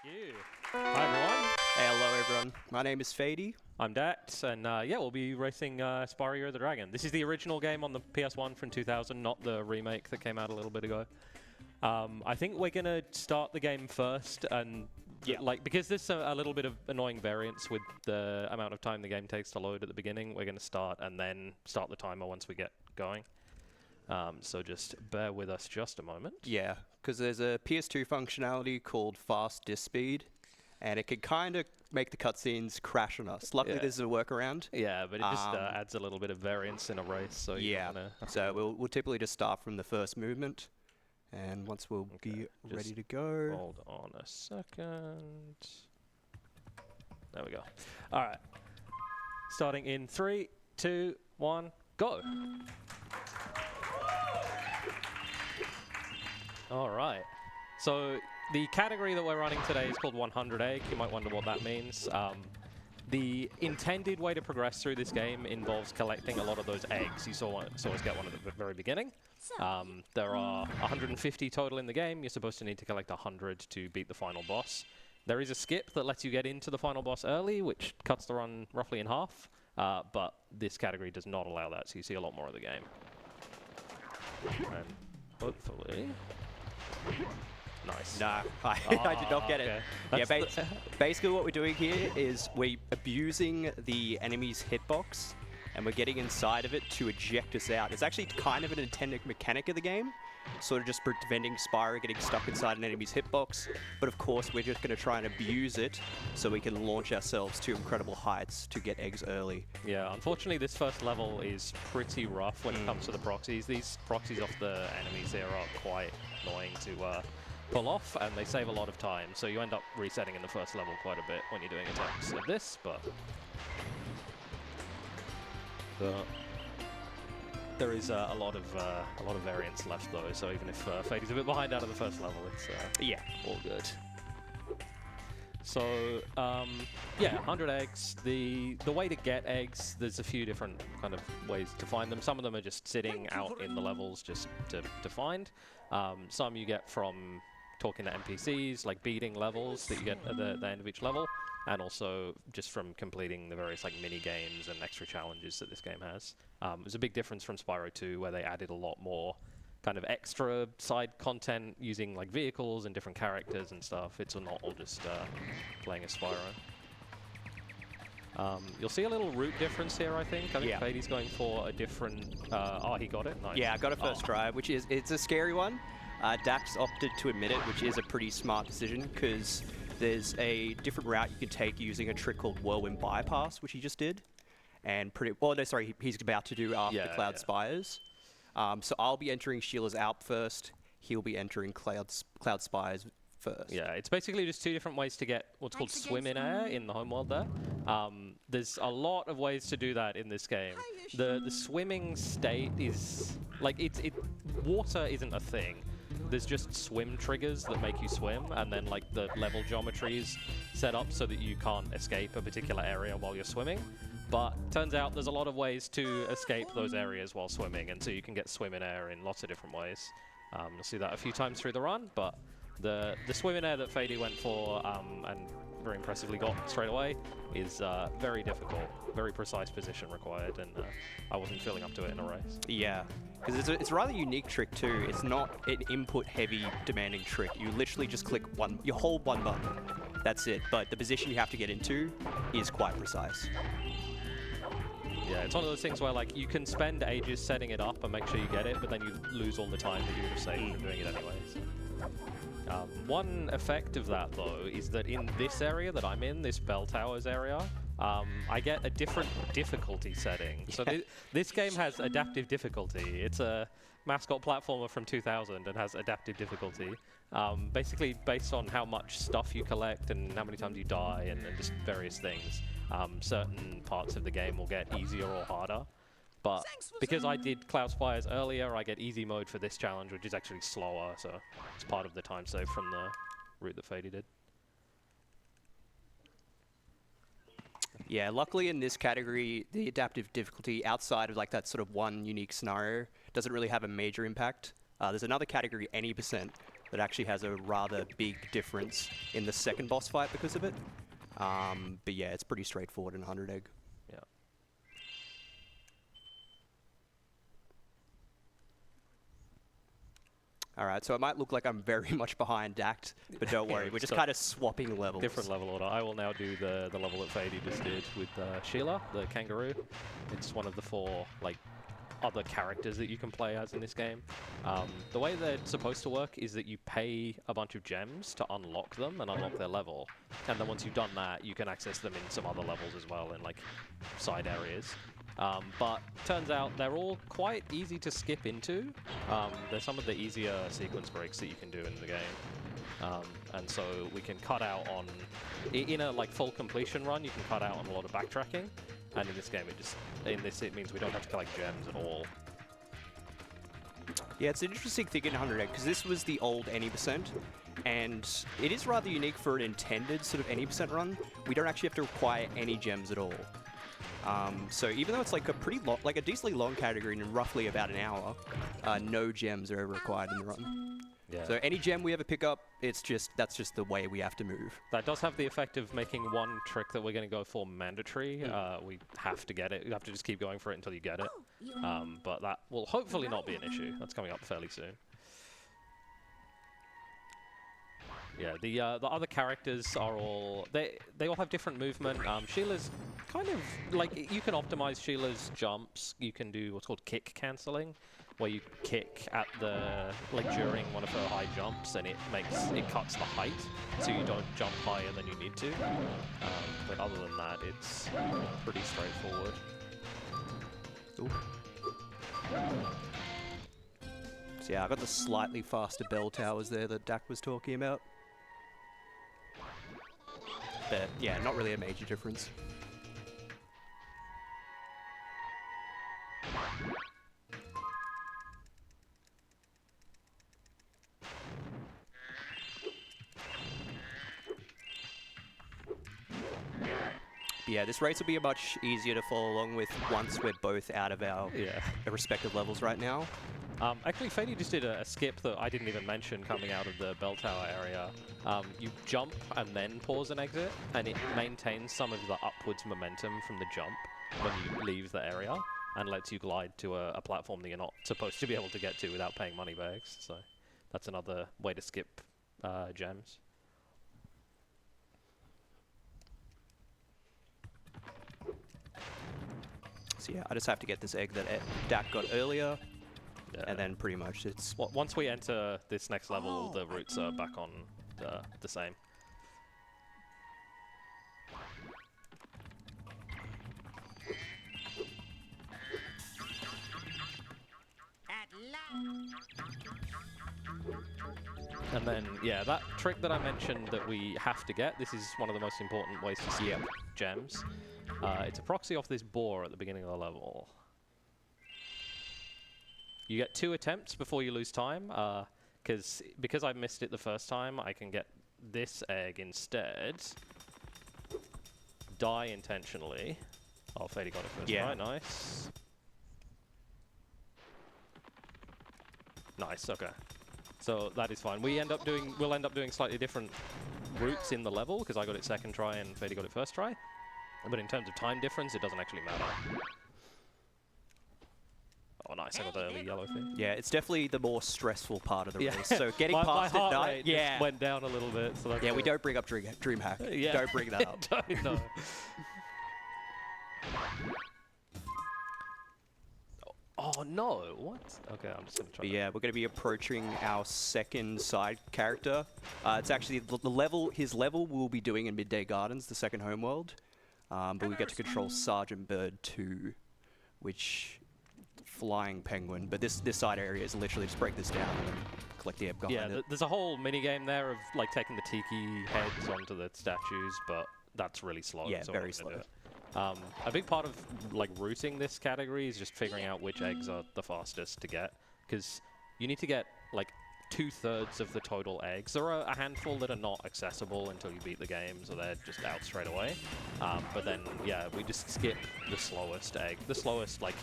you. Hi, everyone. Hey, hello, everyone. My name is Fady. I'm Dact, and yeah, we'll be racing Spyro the Dragon. This is the original game on the PS1 from 2000, not the remake that came out a little bit ago. I think we're going to start the game first, and because there's a little bit of annoying variance with the amount of time the game takes to load at the beginning, we're going to start and then start the timer once we get going. So just bear with us just a moment. Yeah, because there's a PS2 functionality called fast disk speed, and it can kind of make the cutscenes crash on us. Luckily, there's a workaround. Yeah, but it just adds a little bit of variance in a race. So so we'll typically just start from the first movement, and once we'll be ready to go. Hold on a second. There we go. All right. Starting in 3, 2, 1, go. All right. So the category that we're running today is called 100 Egg. You might wonder what that means. The intended way to progress through this game involves collecting a lot of those eggs. You saw us get one at the very beginning. There are 150 total in the game. You're supposed to need to collect 100 to beat the final boss. There is a skip that lets you get into the final boss early, which cuts the run roughly in half. But this category does not allow that, so you see a lot more of the game. And hopefully... Nice. No, I did not get it. Yeah, basically what we're doing here is we're abusing the enemy's hitbox, and we're getting inside of it to eject us out. It's actually kind of an intended mechanic of the game, sort of just preventing Spyro getting stuck inside an enemy's hitbox. But of course, we're just going to try and abuse it so we can launch ourselves to incredible heights to get eggs early. Yeah, unfortunately, this first level is pretty rough when it comes to the proxies. These proxies off the enemies here are quite annoying to pull off, and they save a lot of time. So you end up resetting in the first level quite a bit when you're doing attempts of this, but... there is a lot of variance left though, so even if Fady's a bit behind out of the first level, it's all good. So yeah, 100 eggs. The way to get eggs, there's a few different kind of ways to find them. Some of them are just sitting out in the levels just to find. Some you get from talking to NPCs, like beating levels that you get at the end of each level, and also just from completing the various like mini games and extra challenges that this game has. There's a big difference from Spyro 2, where they added a lot more kind of extra side content using like vehicles and different characters and stuff. It's not all just playing as Spyro. You'll see a little route difference here, I think. I think Fady's going for a different... oh, he got it? Nice. Yeah, I got a first try, which is... It's a scary one. Dax opted to admit it, which is a pretty smart decision, because there's a different route you can take using a trick called Whirlwind Bypass, which he just did. And he's about to do after Cloud Spires. So I'll be entering Sheila's Alp first. He'll be entering Cloud Spires first. Yeah, it's basically just two different ways to get what's called swim in air in the homeworld there. There's a lot of ways to do that in this game. The swimming state is... like, water isn't a thing. There's just swim triggers that make you swim, and then like the level geometry is set up so that you can't escape a particular area while you're swimming. But turns out there's a lot of ways to escape those areas while swimming, and so you can get swim in air in lots of different ways. You'll see that a few times through the run, but the swim in air that Fady went for and very impressively got straight away is very difficult, very precise position required, and I wasn't feeling up to it in a race. Yeah, because it's a rather unique trick too. It's not an input-heavy, demanding trick. You literally just click you hold one button. That's it. But the position you have to get into is quite precise. Yeah, it's one of those things where like you can spend ages setting it up and make sure you get it, but then you lose all the time that you would have saved from doing it anyway. So. One effect of that, though, is that in this area that I'm in, this Bell Towers area, I get a different difficulty setting. So this game has adaptive difficulty. It's a mascot platformer from 2000 and has adaptive difficulty, basically based on how much stuff you collect and how many times you die and just various things. Certain parts of the game will get easier or harder. But because I did Cloud Spires earlier, I get easy mode for this challenge, which is actually slower, so it's part of the time save from the route that Fady did. Yeah, luckily in this category, the adaptive difficulty outside of like that sort of one unique scenario doesn't really have a major impact. There's another category, any %, that actually has a rather big difference in the second boss fight because of it. But yeah, it's pretty straightforward in 100 egg. Yeah. Alright, so it might look like I'm very much behind Dact, but don't worry, we're just kind of swapping levels. Different level order. I will now do the level that Fady just did with Sheila, the kangaroo. It's one of the 4 like other characters that you can play as in this game. The way they're supposed to work is that you pay a bunch of gems to unlock them and unlock their level. And then once you've done that, you can access them in some other levels as well in like side areas. But turns out they're all quite easy to skip into. They're some of the easier sequence breaks that you can do in the game. And so we can cut out on, in a like full completion run, you can cut out on a lot of backtracking. And in this game, it means we don't have to collect gems at all. Yeah, it's an interesting thing in 100 egg, because this was the old any %, and it is rather unique for an intended sort of any % run. We don't actually have to require any gems at all. So even though it's like a pretty long, like a decently long category in roughly about an hour, no gems are ever required in the run. Yeah. So any gem we ever pick up, that's just the way we have to move. That does have the effect of making one trick that we're going to go for mandatory. We have to get it. You have to just keep going for it until you get it. But that will hopefully not be an issue. That's coming up fairly soon. Yeah, the other characters are all they all have different movement. Sheila's kind of like, you can optimize Sheila's jumps. You can do what's called kick cancelling, where you kick at during one of her high jumps, and it cuts the height, so you don't jump higher than you need to. But other than that, it's pretty straightforward. Ooh. So yeah, I got the slightly faster bell towers there that Dak was talking about. But yeah, not really a major difference. But yeah, this race will be much easier to follow along with once we're both out of our respective levels right now. Actually, Fady just did a skip that I didn't even mention coming out of the bell tower area. You jump and then pause and exit, and it maintains some of the upwards momentum from the jump when you leave the area, and lets you glide to a platform that you're not supposed to be able to get to without paying money bags. So that's another way to skip gems. So yeah, I just have to get this egg that Dak got earlier. Yeah. And then pretty much it's... Once we enter this next level, the routes are back on the same. And then, yeah, that trick that I mentioned that we have to get, this is one of the most important ways to skip gems. It's a proxy off this boar at the beginning of the level. You get 2 attempts before you lose time, because I missed it the first time, I can get this egg instead, die intentionally. Oh, Fady got it first, right, nice. Nice, okay. So that is fine. We'll end up doing slightly different routes in the level, because I got it second try and Fady got it first try. But in terms of time difference, it doesn't actually matter. Oh, nice, I got the early yellow thing. Yeah, it's definitely the more stressful part of the race. So getting past my it, heart rate just went down a little bit. So that's we don't bring up DreamHack. Yeah. Don't bring that up. Don't, no. Oh no, what? Okay, I'm just gonna try. Yeah, we're gonna be approaching our second side character. It's actually the level, his level we'll be doing in Midday Gardens, the second homeworld. But we get to control Sergeant Bird 2, which flying penguin. But this side area is literally just break this down and collect the egg behind it. There's a whole mini game there of like taking the tiki heads onto the statues, but that's really slow. Yeah, so very slow. A big part of like routing this category is just figuring out which eggs are the fastest to get, because you need to get like 2/3 of the total eggs. There are a handful that are not accessible until you beat the game, so they're just out straight away. But then, yeah, we just skip the slowest egg. The slowest, like,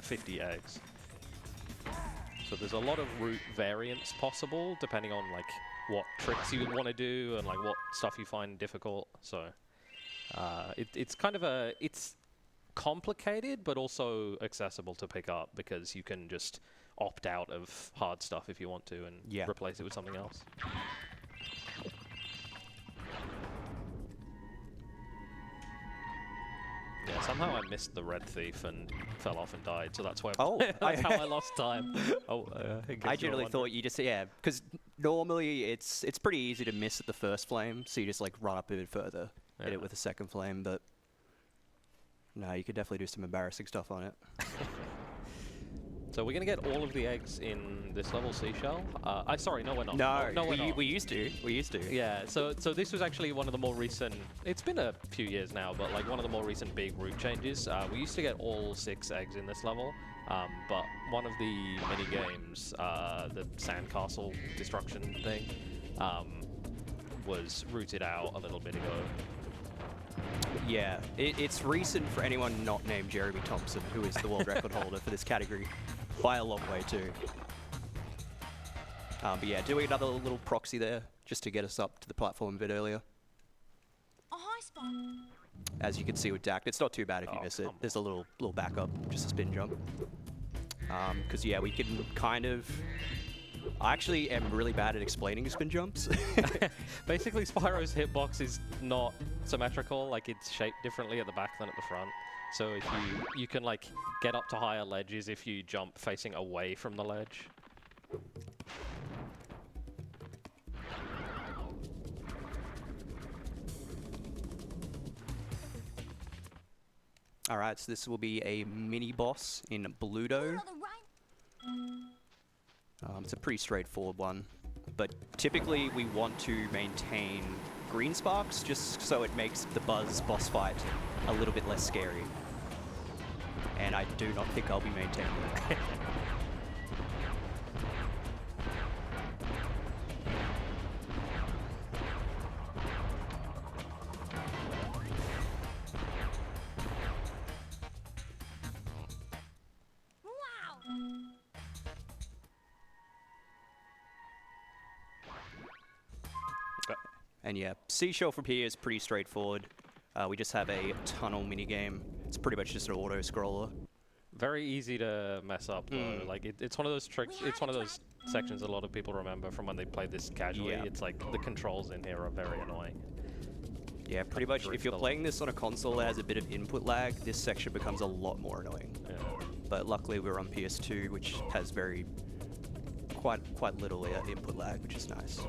50 eggs. So there's a lot of route variants possible, depending on like what tricks you want to do and like what stuff you find difficult. So it's kind of it's complicated, but also accessible to pick up because you can just opt out of hard stuff if you want to and replace it with something else. Yeah, somehow I missed the red thief and fell off and died, so that's why that's how I lost time. I generally thought you just, because normally it's pretty easy to miss at the first flame, so you just like run up a bit further, hit it with the second flame, but no, you could definitely do some embarrassing stuff on it. So we're going to get all of the eggs in this level, Seashell. Sorry, no, we're not. No, we used to. We used to. Yeah, so this was actually one of the more recent, it's been a few years now, but like one of the more recent big route changes. We used to get all 6 eggs in this level, but one of the mini games, the sandcastle destruction thing, was rooted out a little bit ago. Yeah, it's recent for anyone not named Jeremy Thompson, who is the world record holder for this category, by a long way too. But yeah, doing another little proxy there, just to get us up to the platform a bit earlier. A high spot. As you can see with Dact, it's not too bad if you miss it. There's a little backup, just a spin jump. Because yeah, we can kind of... I actually am really bad at explaining spin jumps. Basically, Spyro's hitbox is not symmetrical, like it's shaped differently at the back than at the front. So if you can like get up to higher ledges if you jump facing away from the ledge. All right, so this will be a mini boss in Bluto. It's a pretty straightforward one, but typically we want to maintain green sparks just so it makes the boss fight a little bit less scary. And I do not think I'll be maintaining it. And yeah, Seashell from here is pretty straightforward. We just have a tunnel minigame. It's pretty much just an auto-scroller. Very easy to mess up though. Like it's one of those tricks, it's one of those sections a lot of people remember from when they played this casually. Yeah. It's like the controls in here are very annoying. Yeah, pretty much if you're playing this on a console that has a bit of input lag, this section becomes a lot more annoying. Yeah. But luckily we're on PS2, which has quite little input lag, which is nice.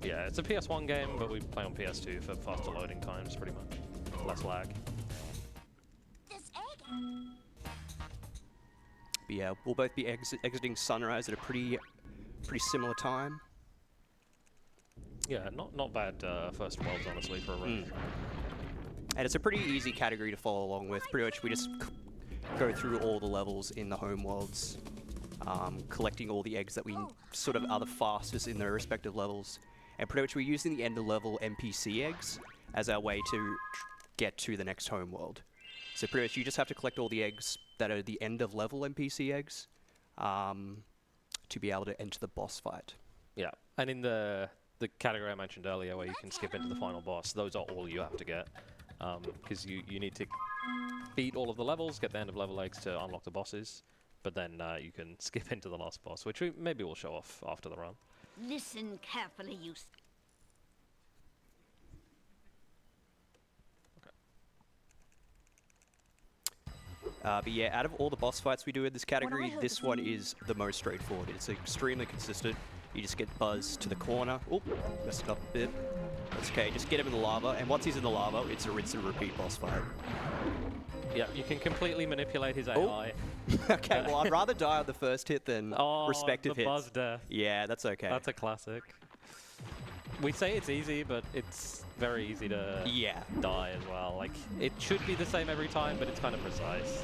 Yeah, it's a PS1 game, but we play on PS2 for faster loading times, pretty much. Less lag. This egg. But yeah, we'll both be exiting Sunrise at a pretty similar time. Yeah, not bad first worlds, honestly, for a rush. And it's a pretty easy category to follow along with. Pretty much we just go through all the levels in the home worlds, collecting all the eggs that we sort of are the fastest in their respective levels. And pretty much we're using the end of level NPC eggs as our way to get to the next home world. So pretty much you just have to collect all the eggs that are the end of level NPC eggs to be able to enter the boss fight. Yeah, and in the category I mentioned earlier where you can skip into the final boss, those are all you have to get. Because you need to beat all of the levels, get the end of level eggs to unlock the bosses, but then you can skip into the last boss, which maybe we'll show off after the run. Listen carefully, you. But yeah, out of all the boss fights we do in this category, this one is the most straightforward. It's extremely consistent. You just get Buzz to the corner. Oop, messed it up a bit. That's okay, just get him in the lava, and once he's in the lava, it's a rinse and repeat boss fight. Yeah, you can completely manipulate his AI. Okay, well, I'd rather die on the first hit than respective hits. Buzz death. Yeah, that's okay. That's a classic. We say it's easy, but it's very easy to die as well. Like, it should be the same every time, but it's kind of precise.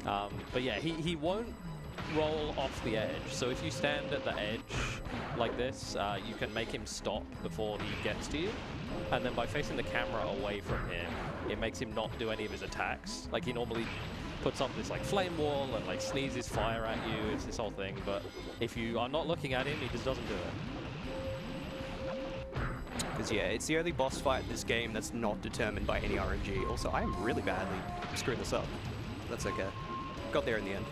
But yeah, he won't roll off the edge. So if you stand at the edge like this, you can make him stop before he gets to you. And then by facing the camera away from him, it makes him not do any of his attacks. Like he normally puts up this like flame wall and like sneezes fire at you. It's this whole thing, but if you are not looking at him, he just doesn't do it. Because yeah, it's the only boss fight in this game that's not determined by any RNG. Also, I am really badly screwing this up. That's okay. Got there in the end.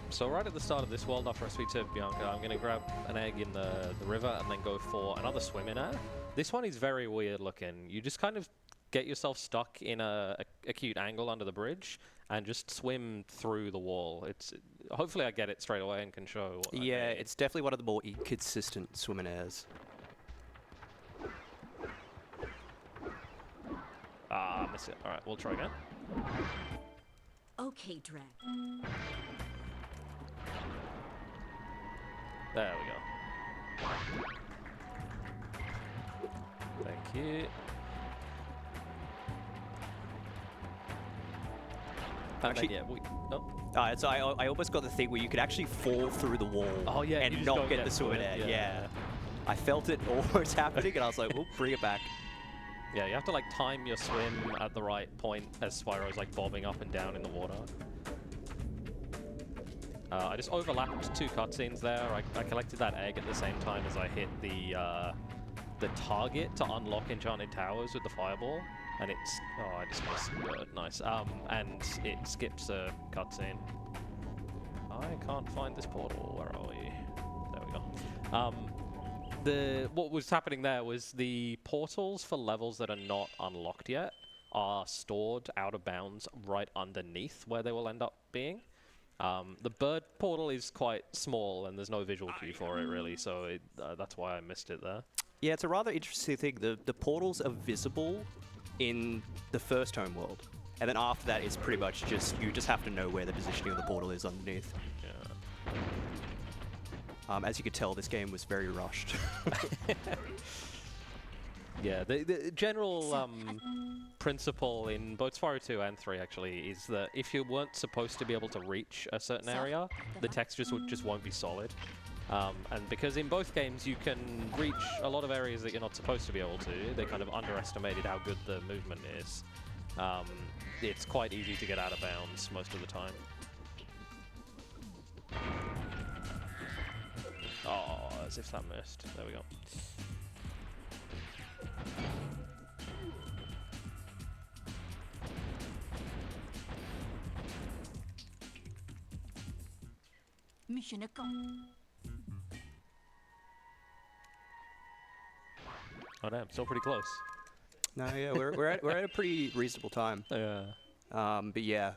So right at the start of this world, after I speak to Bianca, I'm going to grab an egg in the river and then go for another swim in it. This one is very weird looking. You just kind of get yourself stuck in a acute angle under the bridge and just swim through the wall. It's hopefully I get it straight away and can show what Yeah, it's definitely one of the more inconsistent swimming airs. Ah, miss it. All right, we'll try again. Okay, Drag. There we go. Thank you. Actually, yeah, so I almost got the thing where you could actually fall through the wall and you just not don't get the swim in it. air. Yeah. I felt it almost happening, and I was like, "Oh, bring it back." Yeah, you have to like time your swim at the right point as Spyro's like bobbing up and down in the water. I just overlapped 2 cutscenes there. I collected that egg at the same time as I hit the target to unlock Enchanted Towers with the fireball, and it's I just missed the bird. Nice. And it skips a cutscene. I can't find this portal. Where are we? There we go. What was happening there was the portals for levels that are not unlocked yet are stored out of bounds right underneath where they will end up being. The bird portal is quite small and there's no visual cue for it really, so that's why I missed it there. Yeah, it's a rather interesting thing. The portals are visible in the first home world, and then after that it's pretty much just, you just have to know where the positioning of the portal is underneath. Yeah. As you could tell, this game was very rushed. Yeah, the general principle in both Spyro 2 and 3 actually is that if you weren't supposed to be able to reach a certain area, the textures just won't be solid. And because in both games you can reach a lot of areas that you're not supposed to be able to, they kind of underestimated how good the movement is. It's quite easy to get out of bounds most of the time. Oh, as if that missed. There we go. Mission accomplished. Oh damn, still pretty close. No, yeah, we're at a pretty reasonable time. Yeah. But yeah.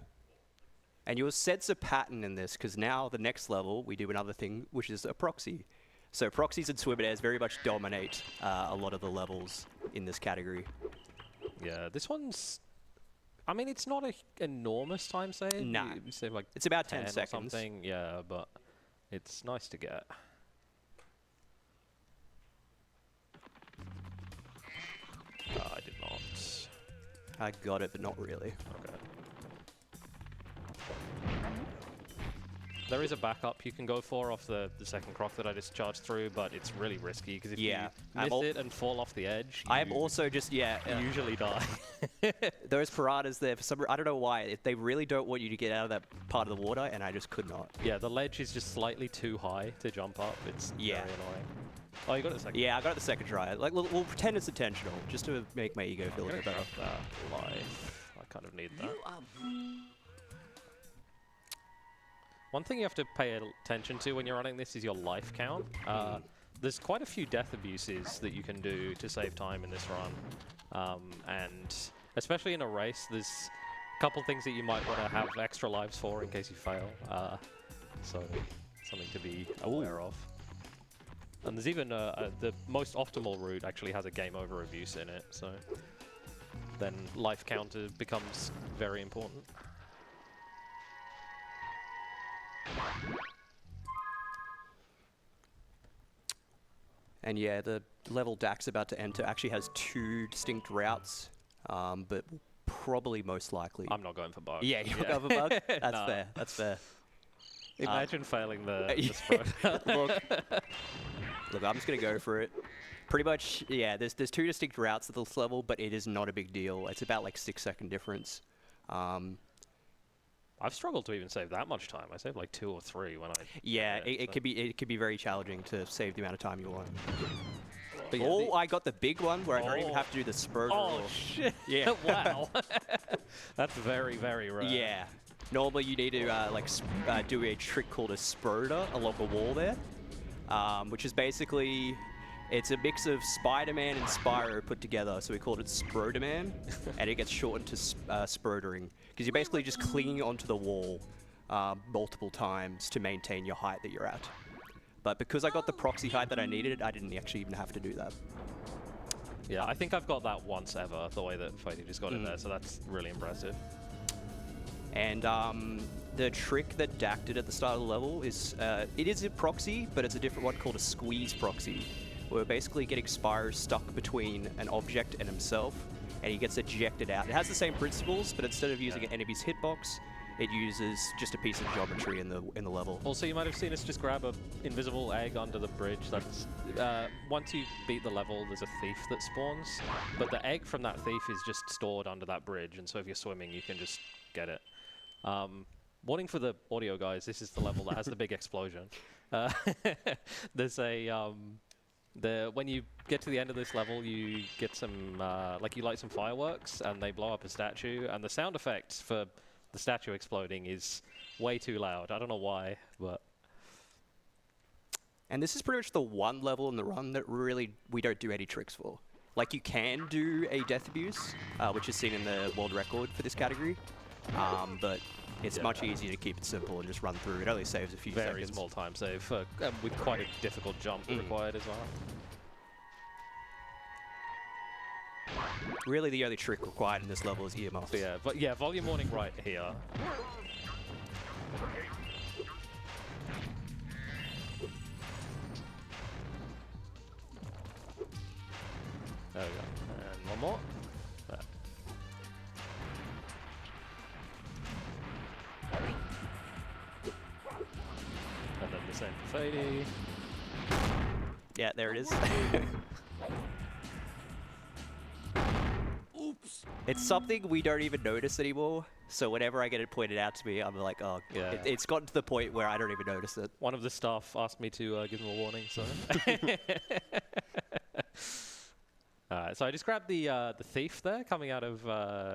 And you'll sense a pattern in this, because now the next level, we do another thing, which is a proxy. So proxies and swim airs very much dominate a lot of the levels in this category. Yeah, this one's... I mean, it's not an enormous time save. Nah. You save like It's about 10 or seconds. something. Yeah, but it's nice to get. I did not. I got it, but not really. Okay. There is a backup you can go for off the second croc that I just charged through, but it's really risky because if you miss it and fall off the edge, I am also just, usually die. Those piranhas there, for some I don't know why, they really don't want you to get out of that part of the water, and I just could not. Yeah, the ledge is just slightly too high to jump up. It's very annoying. Oh, you got it the second. Yeah, I got it the second try. Like, we'll pretend it's intentional, just to make my ego feel a bit better. Life. I kind of need that. You are One thing you have to pay attention to when you're running this is your life count. There's quite a few death abuses that you can do to save time in this run. And especially in a race, there's a couple things that you might want to have extra lives for in case you fail. So something to be aware of. And there's even the most optimal route actually has a game over abuse in it. So then life counter becomes very important. And yeah, the level Dak's about to enter actually has 2 distinct routes, but probably most likely... I'm not going for bug. Yeah, you're not going for bug? That's fair, that's fair. Imagine failing the sprite. Look, I'm just going to go for it. Pretty much, yeah, there's two distinct routes at this level, but it is not a big deal. It's about like 6-second difference. I've struggled to even save that much time. I saved like 2 or 3 when I... Yeah, it could be very challenging to save the amount of time you want. But yeah, I got the big one where I don't even have to do the spur. Oh, shit. Yeah. Wow. That's very, very rare. Yeah. Normally you need to do a trick called a spurter along the wall there, which is basically... It's a mix of Spider-Man and Spyro put together, so we called it Sproderman, and it gets shortened to Spurtering, because you're basically just clinging onto the wall multiple times to maintain your height that you're at. But because I got the proxy height that I needed, I didn't actually even have to do that. Yeah, I think I've got that once ever, the way that Fady just got it there, so that's really impressive. And the trick that Dak did at the start of the level is, it is a proxy, but it's a different one called a squeeze proxy. We're basically getting Spyro stuck between an object and himself, and he gets ejected out. It has the same principles, but instead of using an enemy's hitbox, it uses just a piece of geometry in the level. Also, you might have seen us just grab a invisible egg under the bridge. That's once you beat the level, there's a thief that spawns, but the egg from that thief is just stored under that bridge, and so if you're swimming, you can just get it. Warning for the audio guys, this is the level that has the big explosion. There's a... when you get to the end of this level, you get some, you light some fireworks, and they blow up a statue, and the sound effects for the statue exploding is way too loud. I don't know why, but... And this is pretty much the one level in the run that really we don't do any tricks for. Like, you can do a death abuse, which is seen in the world record for this category, but it's much easier to keep it simple and just run through. It only saves a few seconds. Very small time save, with quite a difficult jump required as well. Really, the only trick required in this level is earmuffs. But yeah, volume warning right here. There we go. And one more. There. And then the same for Fady. Yeah, there it is. Oops. It's something we don't even notice anymore, so whenever I get it pointed out to me, I'm like, oh, yeah. It's gotten to the point where I don't even notice it. One of the staff asked me to give them a warning, so... Alright, so I just grabbed the thief there, coming out of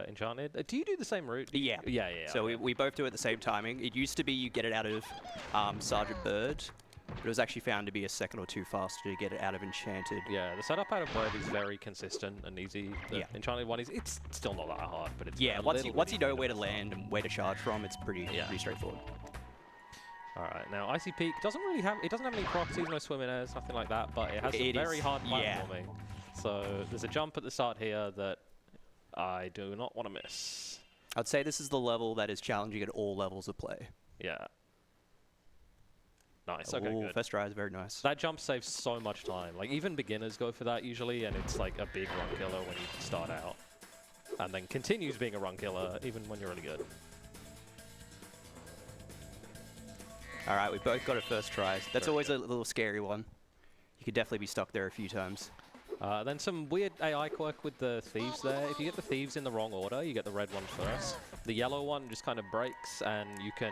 Enchanted. Do you do the same route? Yeah. Yeah. So we both do it at the same timing. It used to be you get it out of Sergeant Bird, but it was actually found to be a second or two faster to get it out of Enchanted. Yeah, the setup out of Bird is very consistent and easy. The Enchanted one it's still not that hard, but it's once you know where to land and where to charge from, it's pretty straightforward. Alright, now Icy Peak doesn't have any proxies, no swimming airs, nothing like that, but it has some very hard platforming. So there's a jump at the start here that I do not want to miss. I'd say this is the level that is challenging at all levels of play. Yeah. Nice, okay, good. First try is very nice. That jump saves so much time. Like, even beginners go for that usually, and it's like a big run killer when you start out. And then continues being a run killer even when you're really good. Alright, we both got a first try. That's always a little scary one. You could definitely be stuck there a few times. Then some weird AI quirk with the thieves there. If you get the thieves in the wrong order, you get the red one first. The yellow one just kind of breaks, and you can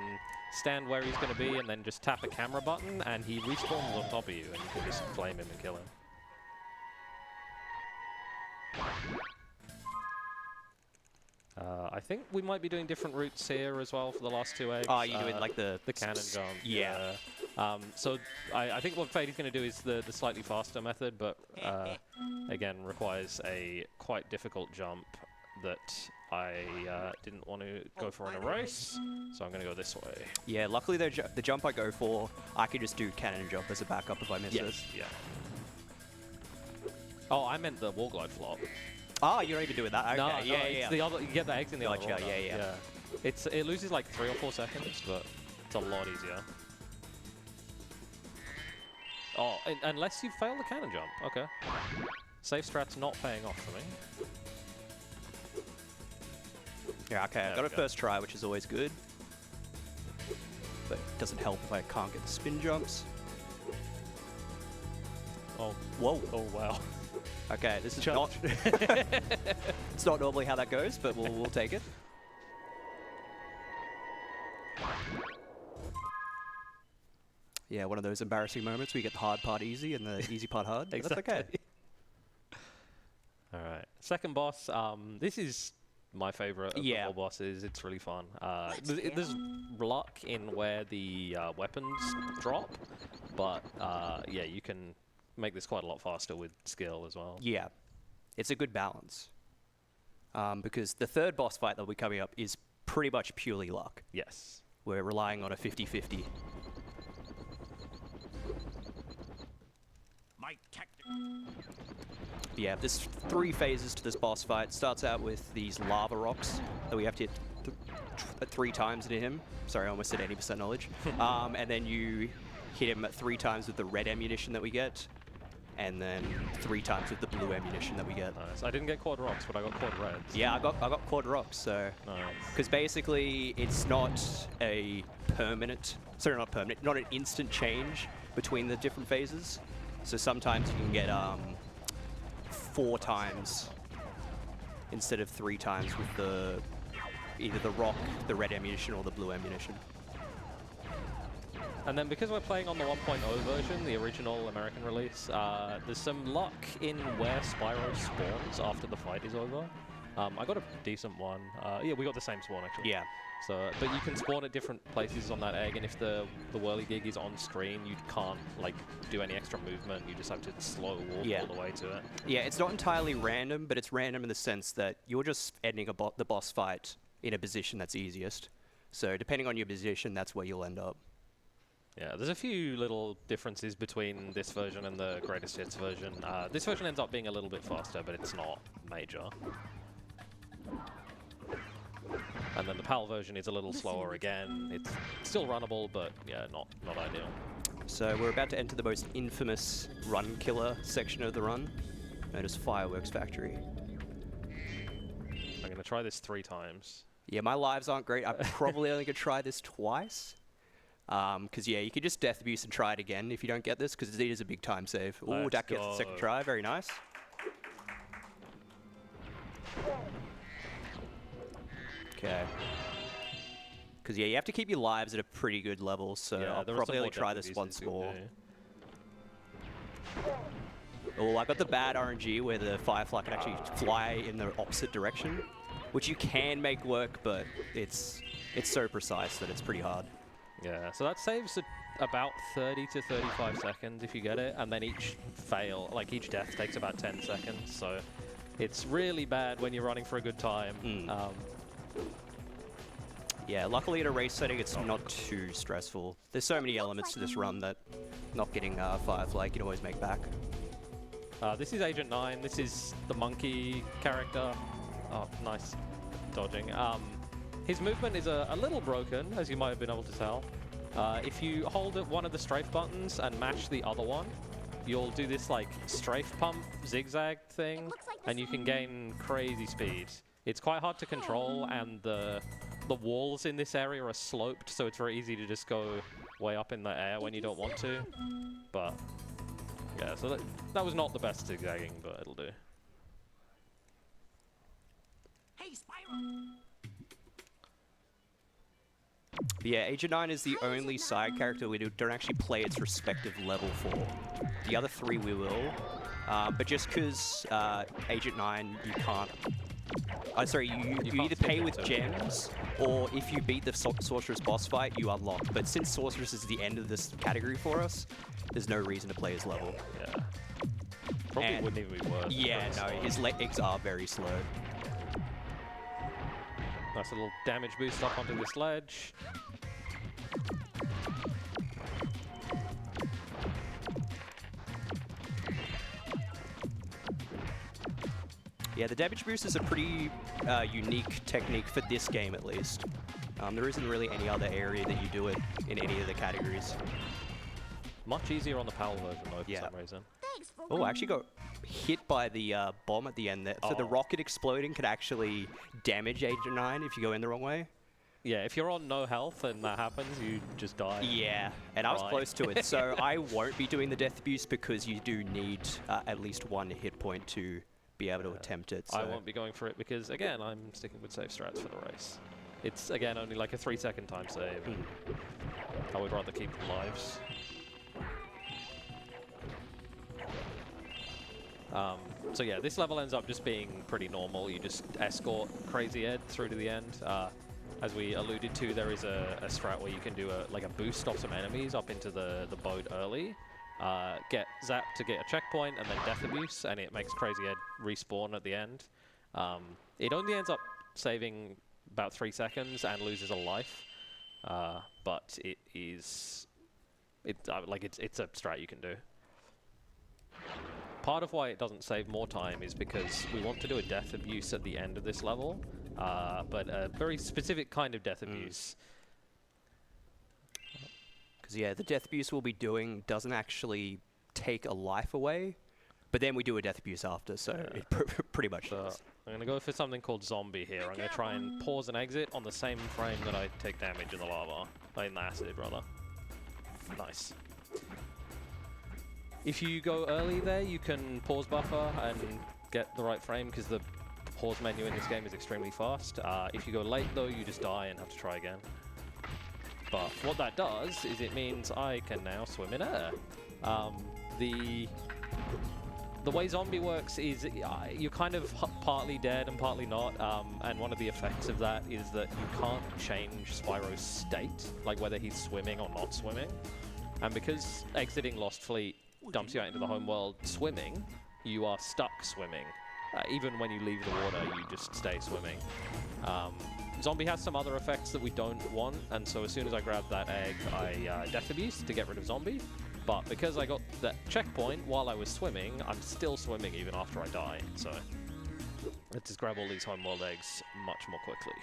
stand where he's going to be and then just tap a camera button, and he respawns on top of you, and you can just flame him and kill him. I think we might be doing different routes here as well for the last 2 eggs. Oh, you're doing like the cannon jump. Yeah. So I think what Fady's going to do is the slightly faster method, but again requires a quite difficult jump that I didn't want to go for in a race, so I'm going to go this way. Yeah, luckily the jump I go for, I can just do cannon jump as a backup if I miss it. Yeah. Oh, I meant the wall glide flop. Oh, you're not even doing that. Okay, No, yeah. The other, you get the eggs in the other order. Yeah. It loses like 3 or 4 seconds, but it's a lot easier. Oh, unless you fail the cannon jump. Okay. Safe strat's not paying off for me. Yeah, okay. I got a first try, which is always good. But doesn't help if I can't get the spin jumps. Oh, Whoa. oh wow. Okay, this is Jump. not... It's not normally how that goes, but we'll take it. Yeah, one of those embarrassing moments where you get the hard part easy and the easy part hard. But that's okay. All right, second boss. This is my favorite of the 4 bosses. It's really fun. There's luck in where the weapons drop, but yeah, you can make this quite a lot faster with skill as well. Yeah, it's a good balance. Because the third boss fight that'll be coming up is pretty much purely luck. Yes. We're relying on a 50-50. My tactic. Yeah, there's 3 phases to this boss fight. It starts out with these lava rocks that we have to hit 3 times into him. Sorry, I almost said 80% knowledge. And then you hit him 3 times with the red ammunition that we get, and then 3 times with the blue ammunition that we get. Nice. I didn't get quad rocks, but I got quad reds. Yeah, I got quad rocks, so... Nice. Because basically, it's not a permanent... Sorry, not permanent, not an instant change between the different phases. So sometimes you can get 4 times instead of 3 times with the either the rock, the red ammunition, or the blue ammunition. And then because we're playing on the 1.0 version, the original American release, there's some luck in where Spyro spawns after the fight is over. I got a decent one. Yeah, we got the same spawn actually. Yeah. So, but you can spawn at different places on that egg, and if the whirligig is on screen, you can't like do any extra movement. You just have to slow walk all the way to it. Yeah, it's not entirely random, but it's random in the sense that you're just ending the boss fight in a position that's easiest. So depending on your position, that's where you'll end up. Yeah, there's a few little differences between this version and the Greatest Hits version. This version ends up being a little bit faster, but it's not major. And then the PAL version is a little slower again. It's still runnable, but yeah, not ideal. So we're about to enter the most infamous run killer section of the run, known as Fireworks Factory. I'm going to try this 3 times. Yeah, my lives aren't great. I'm probably only going to try this twice. Because, yeah, you can just death abuse and try it again if you don't get this, because it is a big time save. Ooh, Dak gets the second try. Very nice. Okay. Because, yeah, you have to keep your lives at a pretty good level, so Yeah, I'll probably only try this once more. Oh, I got the bad RNG where the Firefly can actually fly in the opposite direction, which you can make work, but it's so precise that it's pretty hard. Yeah, so that saves about 30 to 35 seconds if you get it, and then each fail, like each death takes about 10 seconds, so it's really bad when you're running for a good time. Yeah, luckily at a race setting, it's not too stressful. There's so many elements to this run that not getting Firefly can always make back. This is Agent 9. This is the monkey character. Oh, nice dodging. His movement is a little broken, as you might have been able to tell. If you hold one of the strafe buttons and mash the other one, you'll do this like strafe pump zigzag thing, and you can gain crazy speed. It's quite hard to control, and the walls in this area are sloped, so it's very easy to just go way up in the air when you don't want to. But yeah, so that was not the best zigzagging, but it'll do. Hey, Spyro. Yeah, Agent 9 is the only side character we don't actually play its respective level for. The other 3 we will, but just because Agent 9 you can't... sorry, you either pay with gems, or if you beat the Sorceress boss fight, you unlock. But since Sorceress is the end of this category for us, there's no reason to play his level. Yeah. Probably wouldn't even be worth it. Yeah, no, his legs are very slow. Nice little damage boost up onto this ledge. Yeah, the damage boost is a pretty unique technique for this game, at least. There isn't really any other area that you do it in any of the categories. Much easier on the PAL version, though, for some reason. Thanks for Oh, I actually got hit by the bomb at the end there. So the rocket exploding could actually damage Agent 9 if you go in the wrong way. Yeah, if you're on no health and that happens, you just die. Yeah, and I was Right. close to it, so I won't be doing the death abuse because you do need at least 1 hit point to be able to attempt it. So. I won't be going for it because, again, I'm sticking with safe strats for the race. It's, again, only like a 3-second time save. And I would rather keep the lives. So yeah, this level ends up just being pretty normal. You just escort Crazy Ed through to the end. As we alluded to, there is a strat where you can do a boost of some enemies up into the boat early, get zapped to get a checkpoint, and then death abuse, and it makes Crazy Ed respawn at the end. It only ends up saving about 3 seconds and loses a life, but it's a strat you can do. Part of why it doesn't save more time is because we want to do a death abuse at the end of this level, but a very specific kind of death abuse. Because yeah, the death abuse we'll be doing doesn't actually take a life away, but then we do a death abuse after, so it pretty much does. I'm going to go for something called Zombie here. I'm going to try and pause and exit on the same frame that I take damage in the lava. In the acid, rather. Nice. If you go early there, you can pause buffer and get the right frame because the pause menu in this game is extremely fast. If you go late though, you just die and have to try again. But what that does is it means I can now swim in air. The way Zombie works is you're kind of partly dead and partly not, and one of the effects of that is that you can't change Spyro's state, like whether he's swimming or not swimming. And because exiting Lost Fleet dumps you out into the home world swimming, you are stuck swimming. Even when you leave the water, you just stay swimming. Zombie has some other effects that we don't want, and so as soon as I grab that egg, I death abuse to get rid of Zombie. But because I got that checkpoint while I was swimming, I'm still swimming even after I die. So let's just grab all these home world eggs much more quickly.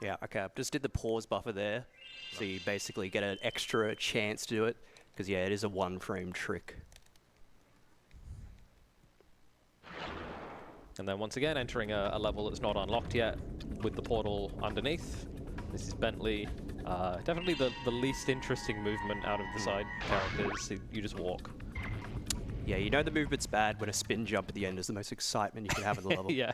Yeah, okay, I just did the pause buffer there, so you basically get an extra chance to do it, because yeah, it is a 1-frame trick. And then once again, entering a level that's not unlocked yet with the portal underneath. This is Bentley. Definitely the least interesting movement out of the side characters. You just walk. Yeah, you know the movement's bad when a spin jump at the end is the most excitement you can have in the level. Yeah.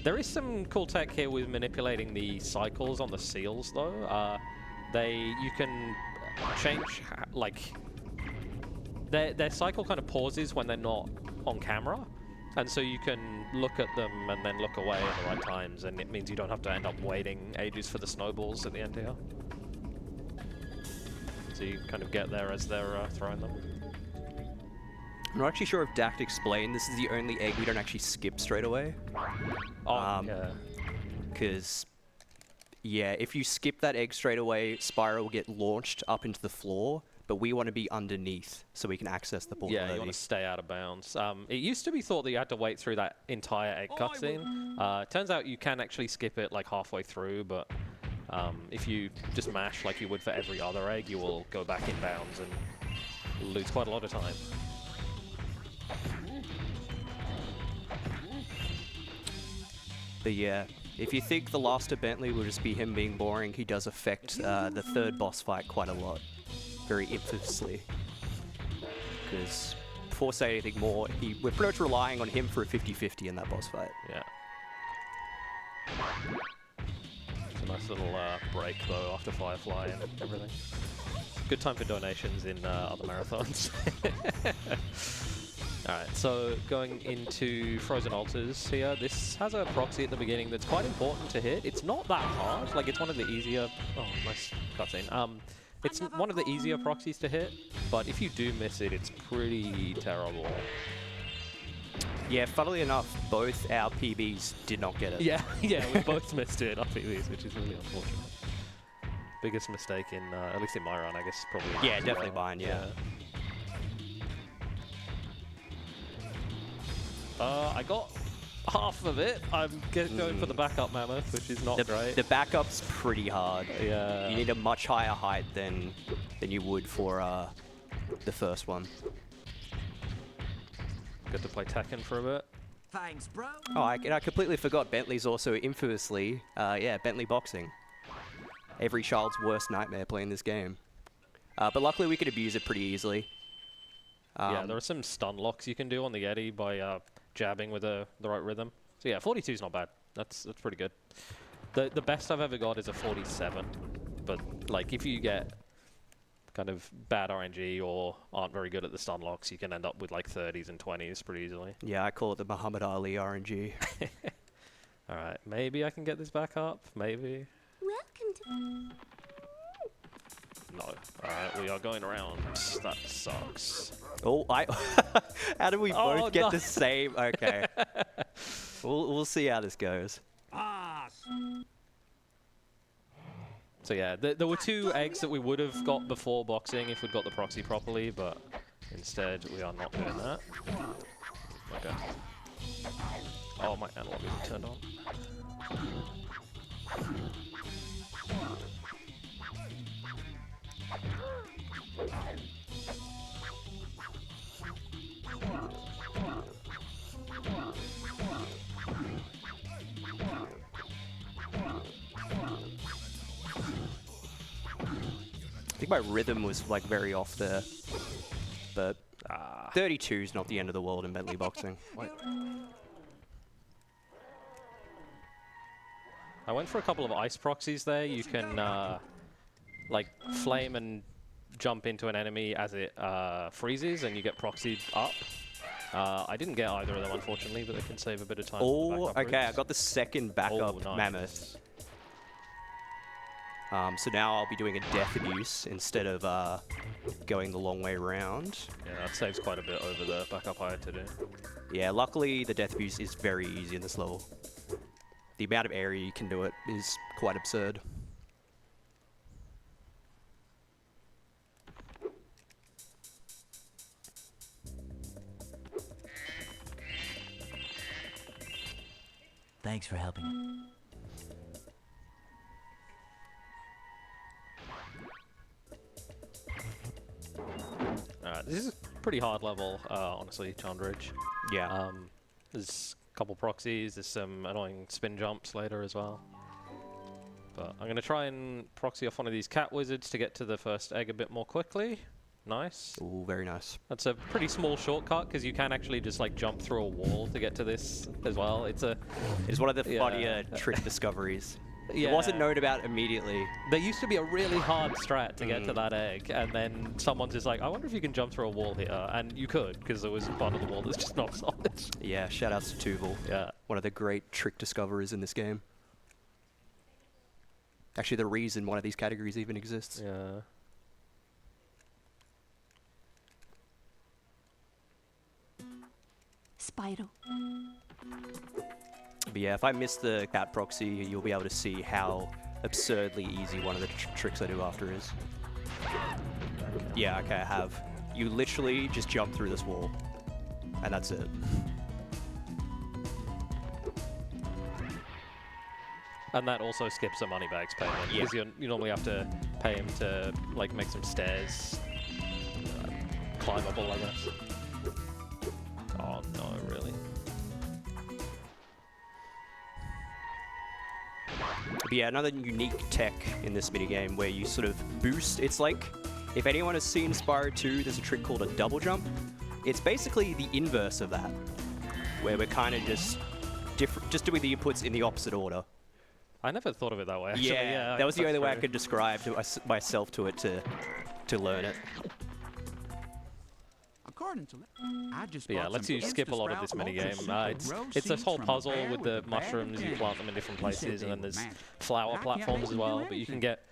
There is some cool tech here with manipulating the cycles on the seals, though. You can change, like, their cycle kind of pauses when they're not on camera, and so you can look at them and then look away at the right times, and it means you don't have to end up waiting ages for the snowballs at the end here. So you kind of get there as they're throwing them. I'm not actually sure if Dact explained this is the only egg we don't actually skip straight away. Oh, yeah. Because, yeah, if you skip that egg straight away, Spyro will get launched up into the floor, but we want to be underneath so we can access the portal. Yeah, you want to stay out of bounds. It used to be thought that you had to wait through that entire egg cutscene. Turns out you can actually skip it like halfway through, but if you just mash like you would for every other egg, you will go back in bounds and lose quite a lot of time. But yeah, if you think the last of Bentley will just be him being boring, he does affect the third boss fight quite a lot. Very infamously. Because before saying anything more, we're pretty much relying on him for a 50-50 in that boss fight. Yeah. It's a nice little break, though, after Firefly and everything. Good time for donations in other marathons. Alright, so going into Frozen Altars here, this has a proxy at the beginning that's quite important to hit. It's not that hard, like it's one of the easier... Oh, nice cutscene. It's one of the easier proxies to hit, but if you do miss it, it's pretty terrible. Yeah, funnily enough, both our PBs did not get it. Yeah, yeah, we both missed it, our PBs, which is really unfortunate. Biggest mistake in, at least in my run, I guess, probably. Yeah, definitely mine, yeah. I got half of it. I'm going for the backup mammoth, which is not great. The backup's pretty hard. Yeah. You need a much higher height than you would for the first one. Good to play Tekken for a bit. Thanks, bro. Oh, I completely forgot Bentley's also infamously, yeah, Bentley boxing. Every child's worst nightmare playing this game. But luckily we could abuse it pretty easily. Yeah, there are some stun locks you can do on the Yeti by jabbing with the right rhythm. So yeah, 42 is not bad. That's pretty good. The best I've ever got is a 47. But like if you get kind of bad RNG or aren't very good at the stun locks, you can end up with like 30s and 20s pretty easily. Yeah, I call it the Muhammad Ali RNG. Alright, maybe I can get this back up. Maybe. Welcome to. No. Alright, we are going around. That sucks. Oh, how do we both get no. the same? Okay. We'll see how this goes. So yeah, there were 2 eggs that we would have got before boxing if we'd got the proxy properly, but instead we are not doing that. Okay. Oh, my analog isn't turned on. I think my rhythm was like very off there, but 32 is not the end of the world in Bentley boxing. Wait. I went for a couple of ice proxies there. You can like flame and jump into an enemy as it freezes and you get proxied up. I didn't get either of them unfortunately, but they can save a bit of time. Oh, okay, I got the second backup nice. mammoth. So now I'll be doing a death abuse instead of going the long way around. Yeah, that saves quite a bit over the backup I had to do. Yeah, luckily the death abuse is very easy in this level. The amount of area you can do it is quite absurd. Thanks for helping. This is a pretty hard level, honestly, Chandridge. Yeah. There's a couple proxies, there's some annoying spin jumps later as well. But I'm going to try and proxy off one of these cat wizards to get to the first egg a bit more quickly. Nice. Ooh, very nice. That's a pretty small shortcut because you can actually just like jump through a wall to get to this as well. It's one of the funnier trick discoveries. Yeah. It wasn't known about immediately. There used to be a really hard strat to get to that egg, and then someone's just like, I wonder if you can jump through a wall here. And you could, because there was part of the wall that's just not solid. Yeah, shout outs to Tuval. Yeah. One of the great trick discoverers in this game. Actually, the reason one of these categories even exists. Yeah. Spyro. But yeah, if I miss the cat proxy, you'll be able to see how absurdly easy one of the tricks I do after is. Yeah, okay, I have. You literally just jump through this wall. And that's it. And that also skips a moneybags payment, because you normally have to pay him to like make some stairs climbable, I guess. Oh no, really? But yeah, another unique tech in this minigame where you sort of boost. It's like, if anyone has seen Spyro 2, there's a trick called a double jump. It's basically the inverse of that, where we're kind of just doing the inputs in the opposite order. I never thought of it that way, actually. Yeah, that was the only way I could describe myself to it to learn it. According to I just But yeah, lets you skip a lot of this minigame. It's this whole puzzle with the mushrooms, you plant them in different places, and then there's flower platforms as well, but you can get